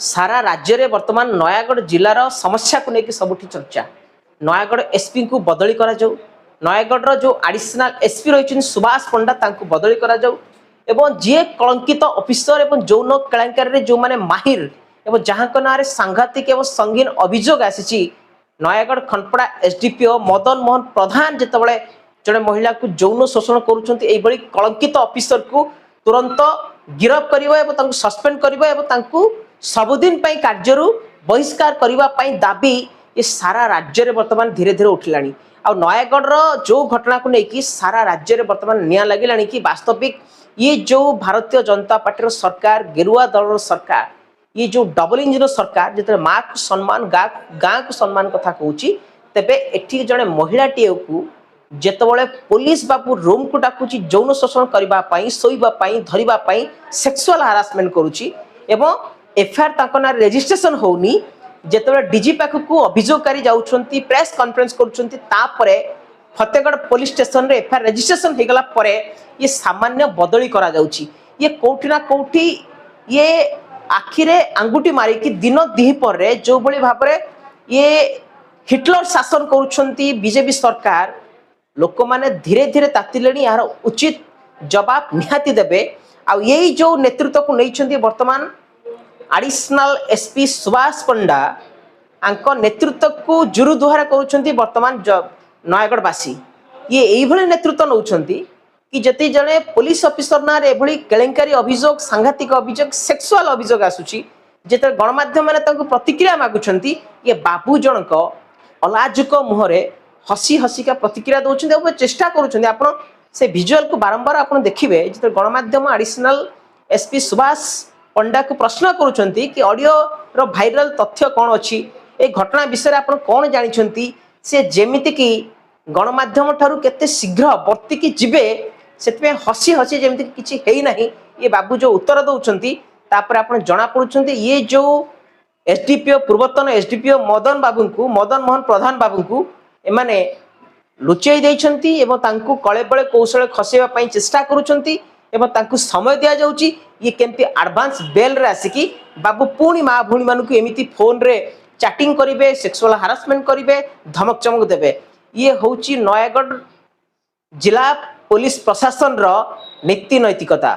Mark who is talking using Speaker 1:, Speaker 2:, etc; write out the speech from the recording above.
Speaker 1: सारा राज्य रे वर्तमान नयागढ़ जिलार समस्या को लेकिन सबुठी चर्चा। नयागढ़ एसपी को बदली करा जाऊ, नयागढ़ जो एडिशनल एसपी रही सुभाष पंडा तांको बदली करा जाऊ एवं जी कलंकित ऑफिसर एवं यौन केलेंकारी जो माने माहिर एवं जहां ना रे सांघातिक एवं संगीन अभियोग आसी नयागढ़ खनपड़ा एसडीपीओ मदन मोहन प्रधान जितेबाला जड़े महिला को यौन शोषण करुँच कलंकित ऑफिसर को तुरंत गिरफ कर सस्पेंड कर सबुदिन कार्य बहिष्कार करने दाबी ये सारा राज्य में बर्तमान धीरे धीरे उठिलानी। आ नयागढ़ जो घटना को लेकिन सारा राज्य में बर्तमान निया लगिलानी कि वास्तविक ये जो भारतीय जनता पार्टी सरकार गेरुआ दल सरकार ये जो डबल इंजिन सरकार जिते माँ को सम्मान गाँ को सम्मान कथा कहूँ तेबे एठी जड़े महिलाटी को जेतबले पुलिस बाबू रूम को डाकुची यौन शोषण करने शोवाई धरवाई सेक्सुअल हारासमेंट करुची एवं एफआईआर तांको ना रेजिस्ट्रेशन होनी जेतबले डीजी पाखक अभियोगकारी जाउछंती प्रेस कॉन्फ्रेंस करुछंती तापरे फतेगढ़ पुलिस स्टेशन रे एफआईआर रेजिस्ट्रेशन हो गला परे ये सामान्य बदली करा जाउची। ये कोठी ना कोठी ये आखिरे अंगुठी मारी कि दिन दिहिपर रे जो बळी भाबरे ये हिटलर शासन करुछंती बीजेपी सरकार लोक माने धीरे धीरे तातिलेनी यार उचित जवाब निहाती देबे। आ यही जो नेतृत्व को नहीं वर्तमान एडिशनल एसपी सुभाष पंडा आंको नेतृत्व को जुरुदुहार करुछंती वर्तमान नयागढ़वासी ये यही नेतृत्व नौछंती कि जति जड़े पुलिस ऑफिसर ना एभली केलेंकारी अभियोग सांघातिक अभियोग सेक्सुअल अभियोग आसुची जेते गणमाध्यम माने तांको प्रतिक्रिया मागुछंती ये बाबू जनक अलाजुक मुहरे हसी हसी का प्रतिक्रिया दौरान चेष्टा करुछंती। आपण से विजुअल को बारंबार आपण देखिबे जेते गणमाध्यम एडिशनल एसपी सुभाष पंडा को प्रश्न करुछंती कि ऑडियो रो वायरल तथ्य कौन अच्छी ए घटना विषय आपण कौन जानिछंती से जेमिति कि गणमाध्यम ठारू केते शीघ्र वर्ती की जिबे सेतमे हसी हसी जेमिति किछि हेई नाही ये बाबू जो उत्तर दउछंती तापर आपण जणा पडुछंती ये जो एसडीपीओ पूर्वतन एसडीपीओ मदन मोहन प्रधान बाबू को एमाने लुचेई देइछंती एवं तांकु कळे बळे कौशल खसेबा पई चेष्टा करुछंती एवं तांकु समय दिया जाउची ये केमती एडवांस बेल रे आसिकी बाबू पुणी माँ भूणी मानकु एमिति फोन रे चैटिंग करिवे सेक्सुअल हारासमेंट करिवे धमक चमक देबे। ये होउची नयागढ़ जिला पुलिस प्रशासन रो नीति नैतिकता।